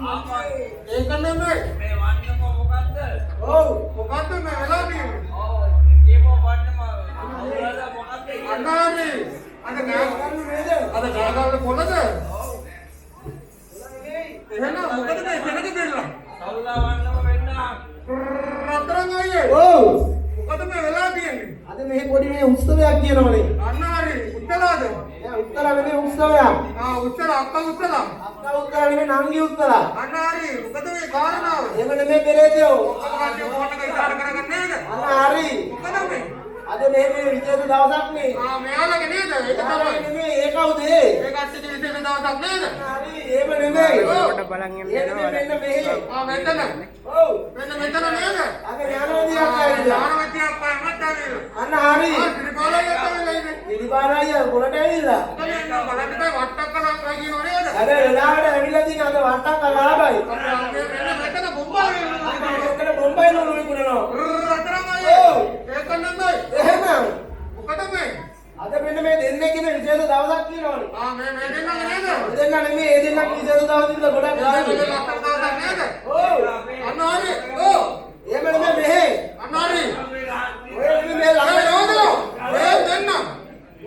ඒක නෙමෙයි මේ වන්නම මොකද්ද? ඔව් මොකද්ද මේ වෙලා තියෙන්නේ ඔව් කියපෝ වන්නම අවුලද මොකද්ද? අන්නාරි අද නෑ අද ගාගාවල කොනද ඔව් එහෙනම් මොකද මේ කෙනක දෙල්ල සල්ලා වන්නම වෙන්න රත්තරන් අයියේ ඔව් මොකද මේ වෙලා තියෙන්නේ අද මේ පොඩි මේ උත්සවයක් කියනවනේ. අන්නාරි උත්තලාද නෑ උත්තර නෙමෙයි උත්සවයක්. උත්තර අක්කා උත්තලා අක්කා උත්තර නෙමෙයි නංගි උත්තර. අන්නාරි මොකද මේ කාරණාව එහෙම නෙමෙයි පෙරේතයෝ. ඔක්කොම කට්ටිය ෆෝන් එක ඉස්සරහ කරගන්නේ නේද අන්න හරි. මොකද මේ අද මේ විශේෂ දවසක් නේ. මෙයාලගේ නේද ඒක තමයි නෙමෙයි ඒ කවුද ඒ? ඒ කට්ටියගේ විශේෂ දවසක් නේද හරි එහෙම නෙමෙයි. කොට බලන් යන්න මෙන්න මෙහෙ. මෙතන ඔව්. මෙන්න මෙතන නේද අද ඥානවදී අක්කායිද? ඥානවදී අක්කා එමත් ආවේ අන්න හරි. ත්‍රිපාලයි අක්කා ඉන්නේ ඉරිපාරාය පොළට ඇවිල්ලා. බලන්න බලන්න වට්ටක් කරලා කියනෝ නේද අර වෙලාවට ඇවිල්ලා තියෙන අද වට්ටක් අලාභයි. මෙන්න මෙතන බොම්බාවේ එතන බොම්බයි නෝන විකුණනවා. රතරමයි ඒක නම්මයි එහෙනම් මොකද මේ අද මෙන්න මේ දෙන්නේ කියන විශේෂ දවසක් කියනවනේ. මේ දෙන්නගේ නේද දෙන්න නෙමෙයි ඒ දෙන්නගේ විශේෂ දවස් ඉඳලා ගොඩක් මේ ගානේ. ලස්සන දවසක් නේද ඔව්. අන්නාරි ඔව් එහෙම නෙමෙයි මෙහෙ. අන්නාරි ඔය මේ ළඟ ඒ දෙන්න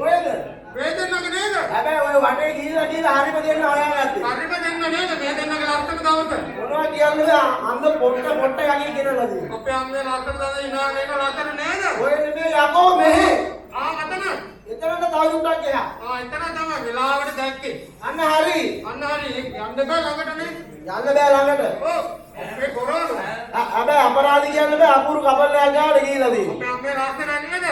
ඔයද? මේ දෙන්නගේ නේද හැබැයි ඔය වටේ ගිහිල්ලා හරිම දෙන්න හොයාගත්තේ. හරිම දෙන්න නේද මේ දෙන්නගේ ලස්සන දවස මොනවා කියන්නේ අන්ද පොට්ට යකි කියනවාද? අපේ අම්මේ ලස්සන දවස ඉනාලේක ලස්සන නේද ඔය නෙමෙයි යකෝ මෙහෙ. මතන එතනට තව උඩක් එහා. එතන තමයි වෙලාවට දැක්කේ අන්න හරි. අන්න හරි යන්න බෑ ළඟටනේ යන්න බෑ ළඟට. ඔව් අපේ කොරාලු හැබැයි අපරාධ කියන්න බෑ අපුරු කපල්ලයක් ගාවට ගිහිල්ලා තියෙන්නේ. අපේ අම්මේ ලස්සන නේද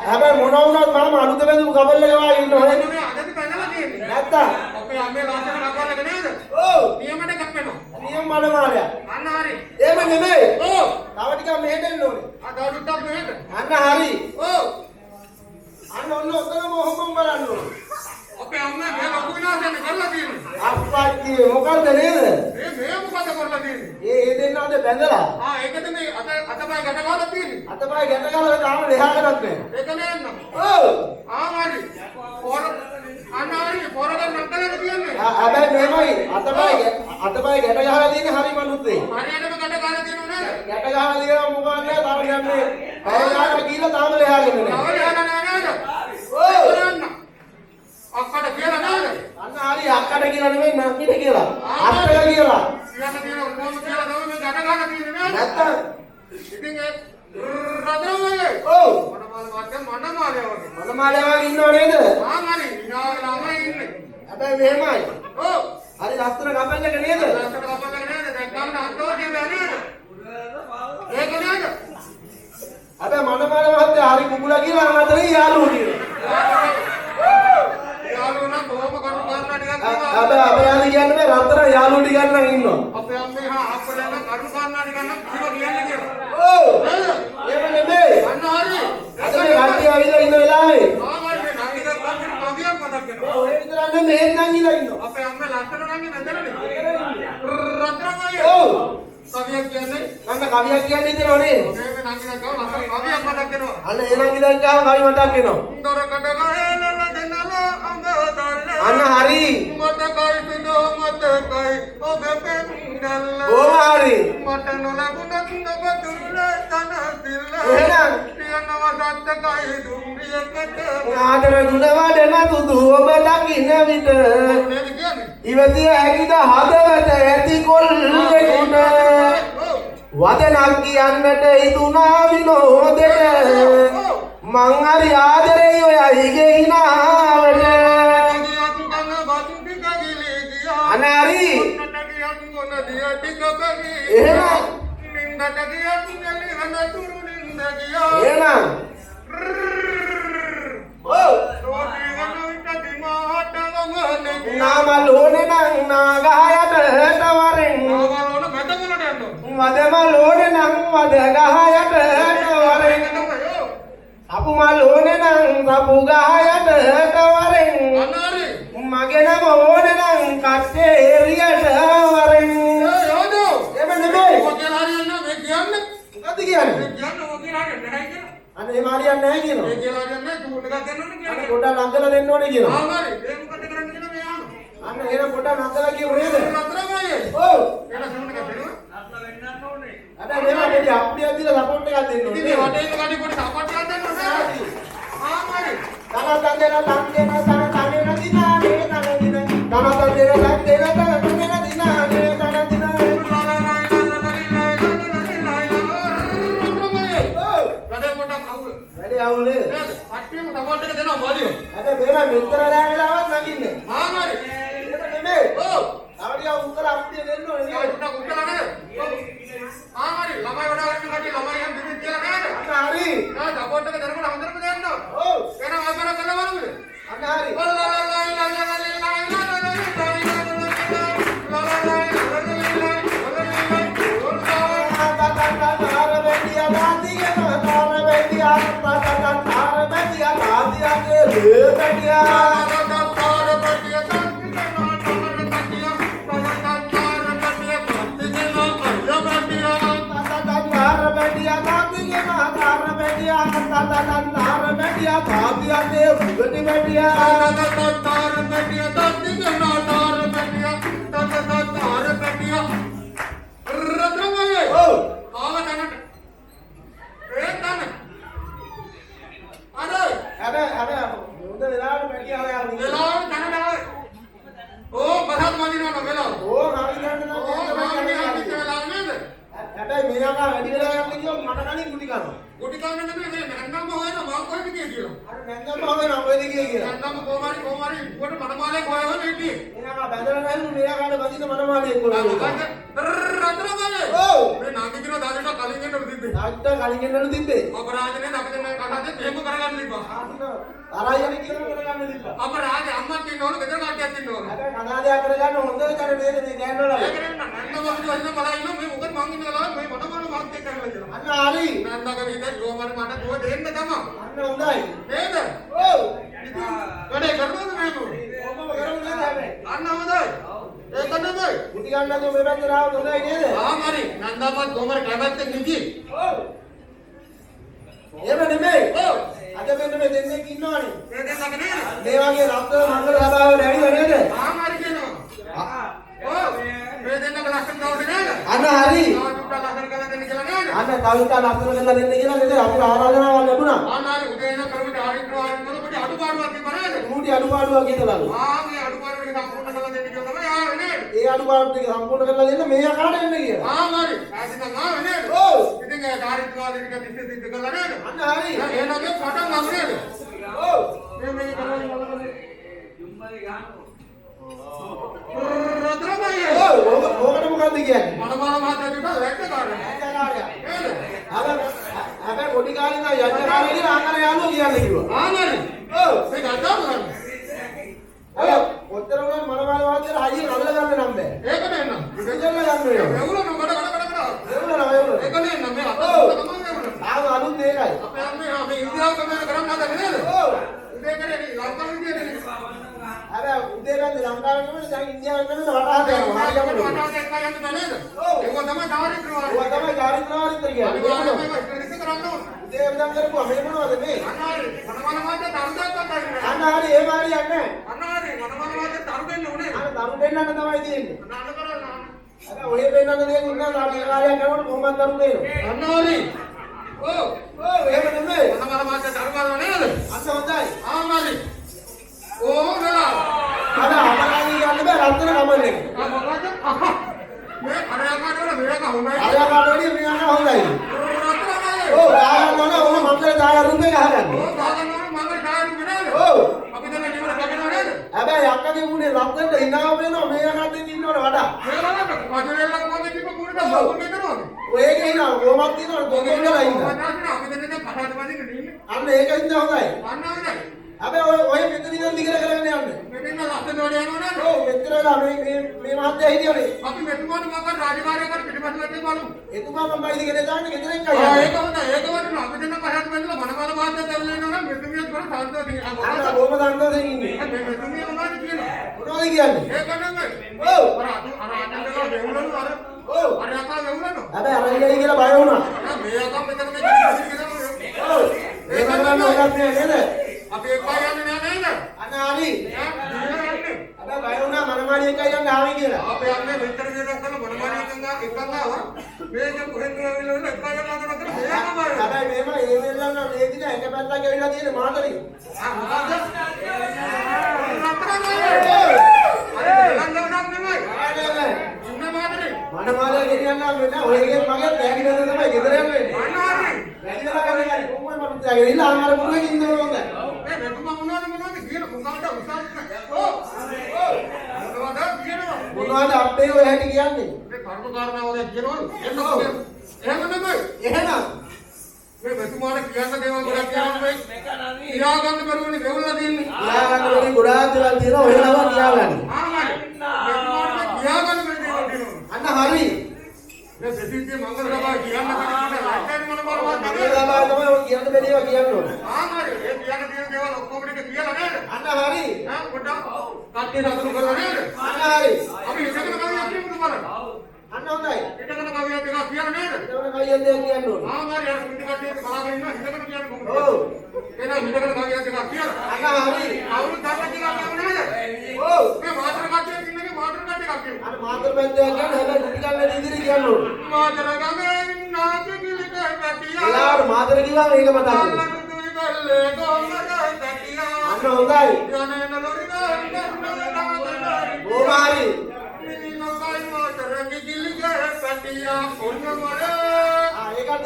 හැබැයි මොනවා වුණත් මම අලුත බඳපු කපල් එක වාගේ ඉන්න ඕනේ. මේ අදට පැනලා තියෙන්නේ නැත්තම් අපේ අම්මේ ලස්සන කපලක නේද ඔව් නියමට කප්පෙනවා නියම මඩමාලයක්. අන්න හරි එහෙම නෙමෙයි. ඔව් තව ටිකක් මෙහෙට එන්න ඕනේ. දවල්ටක් නේද අන්න හරි. ඔව් අන්න ඔන්න ඔතනම ඔහොම බලන්න ඕනේ. අපේ අම්මා මේ ලොකු විනාශයක් කරලා තියෙන්නේ අප්පච්චි මොකද්ද නේද? මේ මොකද කරලා තියෙන්නේ ඒ දෙන්න අද බැඳලා ඒකද මේ අතපය ගැට ගහලා තියෙන්නේ අතපය ගැට ගහලා තාම ලෙහාටවත් නැහැ. ඒක නේන්න ඔව්. හරි පොර අනාරි පොරගෙන් නටලද කියන්නේ හැබැයි මෙහෙමයි අතපය ගැට ගහලා තියෙන්නේ හරි මනුස්සේ. හරියටම ගැට ගහලා තියෙනව නේද ගැට ගහලා තියෙනවා මොකක්ද නැහැ තාම යන්නේ. පය ගහලා ගිහලා තාම ලෙහාගෙන නැහැ. නවල යන නේද ඔව්. යන්න අක්කට කියලා නේද අන්න හරි අක්කට කියලා නෙමෙයි නංගිට කියලා. අත්තට කියලා. යන්න තියෙන කොහොම කියලා තමයි මේ ගැට ගහලා තියෙන්නේ නේද නැත්තම් ඉතින් ඒ රදරමයේ ඔව් මනමාලය වගේ මනමාලයා වගේ ඉන්නව නේද? හරි ළමයි ඉන්නේ හැබැයි මෙහෙමයි. ඔව් හරි ලස්සන කපල් එක නේද? ලස්සන කපලක නේද දැන් ගන්න අතෝ කියලා නේද ඒක නේද හැබැයි මනමාල මහත්තයා හරි කුකුලා කියලා අතරේ යාළුවෝ කියනවා. යාළුවෝ නම් කොහොම කරු කරලා ටිකක් හැබැයි අපේ කියන්නේ රත්තරන් යාළුවෝ ටිකක් නම් ඉන්නවා. අපේ අම්මේ අප්පලා නම් කරු කරලා ටිකක් නම් කිව්වා කියන්නේ කියලා ඔව්. එහෙම නෙමෙයි. අන්න හරි අද මේ කට්ටිය ඇවිල්ලා ඉන්න වෙලාවේ ආවල් මේ නංගිද කන්දේ කවියක් මතක් වෙනවා ඔය විතරක් නෙමෙයි මෙහෙන් නංගිලා ඉන්නවා. අපේ අම්මේ ලස්සන නංගි නැදරනේ රත්තරමයි ඔව්. කවියක් කියන්නේ මම කවියක් කියන්නේ ඉතනෝ නේ. මේ නංගිද කව ලස්සන කවියක් මතක් වෙනවා අන්න ඒ නංගි දැන් ගාව කවි මතක් වෙනවා. දොරකට ගහලා දෙනලා අඟ දල්ලා අන්න හරි. මතකයි පිටෝ මතකයි ඔබ පෙන්නල්ල ඕම හරි. මට නොලබුණත් ඔබ දුර්ල තන දිල්ල එහෙනම් පියනව සත්තකයි දුම්රියකට ආදර ගුණ වඩන තුදු ඔබ දකින්න විට නේද කියන්නේ ඉවතිය හැකිද හදවත ඇති කොල්ලෙකුට වදනක් කියන්නට ඉදුණා විනෝදෙට මං හරි ආදරේ ඔයයි ගෙහිනාවට අනාරි එහෙනම් එහෙනම් ඔව් නාම ලෝනේ නම් නාගහයට වරෙන් වදම ලෝනේ නම් වදගහයට වරෙන් අපුම ලෝනේ නම් සපු ගහයට වරෙන් මගේ නම ඕනේ නම් කට්ටේ එරියට වරෙන් එහෙම නෙමෙයි මොකද කියන්නේ අනේ මාරියන් නැහැ කියනවා අනේ පොඩ්ඩක් ලංකලා දෙන්න ඕනේ කියනවා අන්න එහෙනම් පොඩ්ඩක් ලංකලා කියමු නේද දෙන්න ඕනේ නේද? උඩ උඩ නේද? ආ හරි ළමයි වඩා ගන්න කටි ළමයි යම් දෙන්න කියලා නේද? අන්න හරි. ආ සපෝට් එක දෙනකොට හොඳටම දෙන්න. ඔව්. එනවා ආකාර කරලා බලමුද? අන්න හරි. Guti kau nanti ni, nandang bawa na, bawa kau ni kira. නැන්දම හොයන අපේ දිගේ කියලා. නන්දම කොමාරි උඩ මනමාලේ කොහෙවත් හිටියේ. එනවා බැඳලා නැල්ලු මෙයා කාට බදින මනමාලේ එක්කලා. රත්නමාලේ. ඔව්. මේ නාකි දින දාගෙන කලින් එන්නට තිබ්බේ. නාට්ට කලින් එන්නලු තිබ්බේ. අපරාජනේ අපිට මේ කතාවේ එහෙම කරගන්න තිබ්බා. තරයි යන කියලා කරගන්න තිබ්බා. අපරාජ අම්මත් ඉන්න ඕන, ගෙදර කට්ටියක් ඉන්න ඕන. හැබැයි කනාදයක් කරගන්න හොඳ තර නේද මේ ගෑනවල. ඒක නෙන්න නන්දම අපිට වදින බලලා ඉන්න මේ මොකද මං ඉන්න ගාලා මේ මනමාල මාත් එක්ක කරලා කියලා. අන්න හරි. නන්දගේ විතර කොමාරි මට දුව දෙන්න තමයි. අන්න හොඳයි. නේද? ඔව්. වැඩේ කරනවද මේක? ඔබම කරුණා හැබැයි. අන්න හොඳයි. ඒක නෙමෙයි. කුටි ගන්න නැතුව මේ පැත්තට ආව හොඳයි නේද? ආ හරි. නන්දාපත් කොමාරි කැමැත්තෙන් නිදි. ඔව්. එහෙම නෙමෙයි. ඔව්. අද මෙන්න මේ දෙන්නෙක් ඉන්නවනේ. මේ දෙන්නක නේද? මේ වගේ රත්න මංගල සභාවට ඇවිල්ලා නේද? ආ හරි කියනවා. ඔව්. මේ දෙන්නක ලස්සන දවසේ නේද? අන්න හරි. ආ ලස්සන කරලා දෙන්න කියලා නේද? අන්න කවිතා ලස්සන කරලා දෙන්න කියලා නේද? අපිට ආරාධනාවක් ලැබුණා. ආ හරි උදේ ඉන්න කරුට ආරිත්‍රායන් වල පොඩි අඩුපාඩුවක් තිබ්බා නේද? මූටි අඩුපාඩුවක් හිතලාලු. ආ මේ අඩුපාඩු ටික සම්පූර්ණ කරලා දෙන්න කියලා තමයි ආවේ නේද? ඒ අඩුපාඩු ටික සම්පූර්ණ කරලා දෙන්න මේ ආකාරයට එන්න කියලා. ආ හරි. ආදින ආවේ නේද? ඔව්. ඉතින් ඒ ආරිත්‍රායන් ටික තිස්සේ කරලා නේද? අන්න හරි. එනගේ පටන් ගමු නේද? ඔව්. මේ කරලා බලන්න. ජුම්මලේ ගහනවා. රත්නමයි. ඔව්. ඕකට මොකද්ද කියන්නේ? මනමාල මහත්තයාට වැක්ක කාරණා. හැබැයි පොඩි කාලේ ඉඳන් යජ්ජකාරය කියලා ආකාරය යාළුවෝ කියන්නේ කිව්වා. ආ හරි. ඔව්. මේ ගත්තා බලන්න. ඔව්. ඔච්චර වුණත් මනමාල වාදයට හයිය නල්ල ගන්න නම් බෑ. ඒක නෙන්න. ඉතින් ගන්න වෙනවා. එවුලන කඩ. එවුලන එවුලන. ඒක නෙන්න මේ අත ඔව්. තමයි එවුලන. ආව අලුත් ඒකයි. අපේ අම්මේ ඉන්දියාව කමෙන් කරන්න හදන්නේ නේද? ඔව්. ඉතින් ඒකනේ ලංකාවේ ඉන්නේ. හැබැයි උදේ ගන්න ලංකාවේ නෙමෙයි දැන් ඉන්දියාවේ නෙමෙයි වටහාට යනවා. හරි ගමන. වටාට එක්ක යන්න නේද? ඔව්. ඒක තමයි දාරිත්‍රවාදී. ඔය තමයි චාරිත්‍රාරිත්‍ර කියන්නේ. අනිවාර්යයෙන්ම ඒක ඉස්තර කරන්න ඕන. උදේ ඉඳන් කරපුවා මේ මොනවද මේ? අනාරි මනමාල මහත්තයා තරුදයක් ගන්නවා. අන්න හරි ඒ මාරි යන්නේ. අනාරි මනමාල මහත්තයා තරු දෙන්න ඕනේ. අර දරු දෙන්නන්න තමයි තියෙන්නේ. අනාල කරලා. අර ඔය දෙන්නන්න දෙන්නේ ඉන්නවා නාටි කාර්යයක් කරනකොට කොහොමද දරු දෙන්නේ? අනාරි. ඔව්. ඔව් එහෙම නෙමෙයි. මනමාල මහත්තයා තරු ගන්නවා නේද? අන්න හොඳයි. ආමාරි. ඕ වෙලා. අර අපරාධී යන්න බෑ රත්න කමන්නේ. ආ මොකද? මේ අරයාකට වල මේක හොඳයි. අරයා කාටෝඩිය මෙයාට හොඳයි. රත්නමයි. ඔව් ආයන්න ඕන ඕන මන්දර ඡාය රුපේ ගහගන්න. ඕ ගාගන්නවා මම ඡාය නේද? ඔව්. අපි දැන් නිවර ගන්නවා නේද? හැබැයි අක්කගේ මුනේ රත්නට හිනාව වෙනවා මෙයා කටින් ඉන්නවට වඩා. මේලකට වජරෙල්ලක් වගේ තිබ්බ කුරට බවුන් දෙනවා. ඔයගේ හිනාව කොහොමද තියෙනවද ගොඩේලා ඉන්න. අපි දැන් කතාවට වදින්න ඉන්නේ. අන්න ඒකින්ද හොඳයි. අන්න හොඳයි. හැබැයි ඔය මෙතන ඉඳන් දිගට කරගෙන යන්න. මෙතන ලස්සන වල යනවා නේද? ඔව් මෙතන වෙලා මේ මහත්තයා හිටියනේ. අපි මෙතුමාට මොකක් රාජකාරියක් කර පිටිපස්ස වැටේ බලමු. එතුමා මම බයිද ගෙදර දාන්නේ ගෙදර එක්කයි. ආ ඒක හොඳයි. ඒක වටිනවා. අපි දැන් පහත් වෙන්නලා මනමාල මාත්‍යා දැල්ලා ඉන්නවා නම් මෙතුමියත් කරා සාන්තෝදින්. අන්න බොහොම දන්දෝසෙන් ඉන්නේ. මේ මෙතුමිය මොනවද කියන්නේ? මොනවද කියන්නේ? ඒක නෙමෙයි. ඔව්. අර අතන්දලා වෙවුලන අර. ඔව්. අර යකා වෙවුලන. හැබැයි අර ඉලයි කියලා බය වුණා. මේ යකා මෙතන මේ කිසි ඔව්. ඒක කරන්න ඕනක් නෑ නේද? අපි එක්ක යන්නේ නෑ නේද? අන්න හරි. හැබැයි බය වුණා මනමාලි එකයි යන්න ආවේ කියලා. අපේ අම්මේ මෙතන විතරක් කරන මොනමාරි එකක් ආවා. මේක කොහෙන්ද ආවිලවල එකක් යනවා කරලා මේකම හැබැයි මේම ඒ වෙලාව නම් මේ දින එක පැත්තක් ඇවිල්ලා තියෙන මාතලේ. ආ මොකද? මනමාලි ගෙනියන්න වෙන ඔයගේ මගේ තෑගි දෙන්න තමයි ගෙදර යන්නේ. අනාරි. වැඩිලා කරන්නේ හරි කොහොමද මම තියාගෙන ඉන්න ආමාර පුරුවෙන් ඉන්න ඕනේ. මේ මෙතුමා මොනවද කියලා මුගාට උසාවිත් නෑ. ඔව්. ඔව්. මොනවද කියනවා? මොනවද අපේ ඔය හැටි කියන්නේ? මේ කර්ම කාරණාව දැන් කියනවලු. එහෙම නෙමෙයි. එහෙනම් මේ මෙතුමාට කියන්න දේවල් ගොඩක් කියනවා මේ. කියා ගන්න බැරුවනේ වෙවුලා දෙන්නේ. කියාගන්න බැරි ගොඩාක් දේවල් තියෙනවා ඔය නම කියාගන්න. මෙතුමාට කියා ගන්න බැරි දේවල් තියෙනවා. අන්න හරි. මේ ප්‍රසිද්ධිය මංගල සභාව කියන්න බැරි ලැක්කේ මොන බලවත් මංගල සභාව තමයි ඔය කියන්න බැරි ඒවා කියන්න ඕනේ. ආමාරි ඒ කියන්න තියෙන දේවල් ඔක්කොම ටික කියලා නේද? අන්න හරි. පොඩ්ඩක් කට්ටිය සතුටු කරලා නේද? අන්න හරි. අපි ඉතකන කවියක් කියමුද බලන්න. අන්න හොඳයි. ඉතකන කවියක් ටිකක් කියන්න නේද? ඒවන කයියෙන් දෙයක් කියන්න ඕනේ. ආමාරි අර කුටි කට්ටියට බලාගෙන ඉන්න ඉතකන කියන්නේ කොහොමද? ඔව්. එහෙනම් ඉතකන කවියක් ටිකක් කියන්න. අන්න හරි. අවුරුදු 10ක් ටිකක් කියමු නේද? ඔව්. මේ මාතර කට්ටියක් ඉන්නගේ මාතර කට්ටියක් කියමු. අන්න මාතර බැද්දයක් ගන්න හැබැයි කුටි කල්ලේ ඉදිරි කියන්න ඕනේ. මාතර ගමෙන් නාටි කිලික කට්ටියක්. එලාවට මාතර කිව්වම ඒක මතක් වෙනවා. අන්න හොඳයි. ඕමාරි.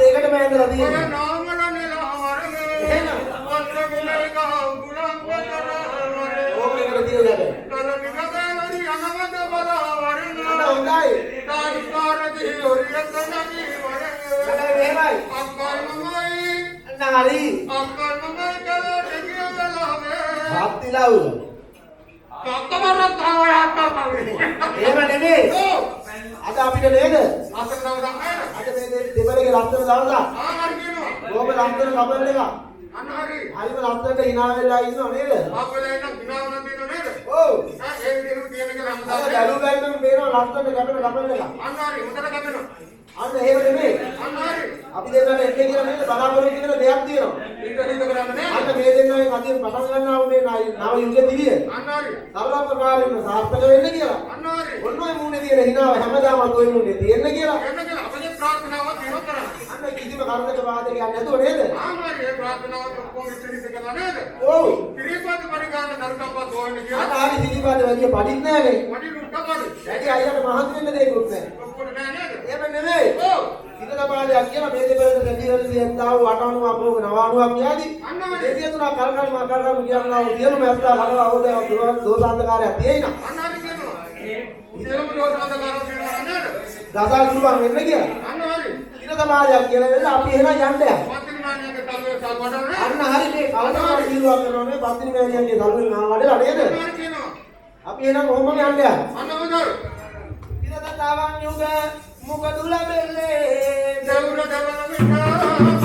ඒකටම ඇඳලා තියෙනවා. එහෙනම් ඕකේකට තියලා දැන්. අන්න හොඳයි. එහෙමයි. අන්න හරි. හත්තිලව්. එහෙම නෙමෙයි. අද අපිට නේද? අද මේ දෙබලගේ ලස්සන දවසක්. ඕක ලස්සන කබල් එක. හරිම ලස්සනට hina වෙලා ඉන්නව නේද? ඔව්. දලු බැලුම් පේනවා ලස්සනට කැපෙන කබල් එක. අන්න එහෙම නෙමෙයි. අපි දෙන්නට එන්නේ කියලා නේද බලාපොරොත්තු වෙන දෙයක් තියෙනවා. අන්න මේ දෙන්නාගෙන් අදින් පටන් ගන්නවා මේ නව යුගයේ දිවිය. සරල ප්‍රකාරයෙන් සාර්ථක වෙන්න කියලා. ඔන්න ඔය මූණේ තියෙන හිනාව හැමදාම ඔය මූණේ තියෙන්න කියලා. අන්න කිසිම කර්මක වාදයක් නැතුව නේද? ඔව්. අන්න හරි සිරිපාද වැඩි පඩින්නේ නැහනේ. වැඩි අයියට මහන්සි වෙන්න දෙයක්වත් නැහැ. එහෙම නෙමෙයි. ඉතල පාඩයක් කියලා මේ දෙපළට දෙවියන් දියන්තාව 8 අනුව 9 කියාදී. දෙවිය තුනක් කල්කල් මාකල්කල් කියනවා සියලුම ඇත්තා කලව අවෝදයක් දෝසාන්තකාරයක් තියෙනවා. දසල් ගුරුවන් වෙන්න කියලා. ඉතල පාඩයක් කියලා වෙලා අපි එහෙනම් යන්න යනවා. අන්න හරි මේ කල්කල් කිරුවා කරනවා මේ පත්තිනි මෑණියන්ගේ දරුවෙන් ආවඩලා නේද? අපි එහෙනම් කොහොමද යන්න යන්නේ? ඉතල තාවන් යුග මුකදුල බෙල්ලේ දවුර දවන මිනා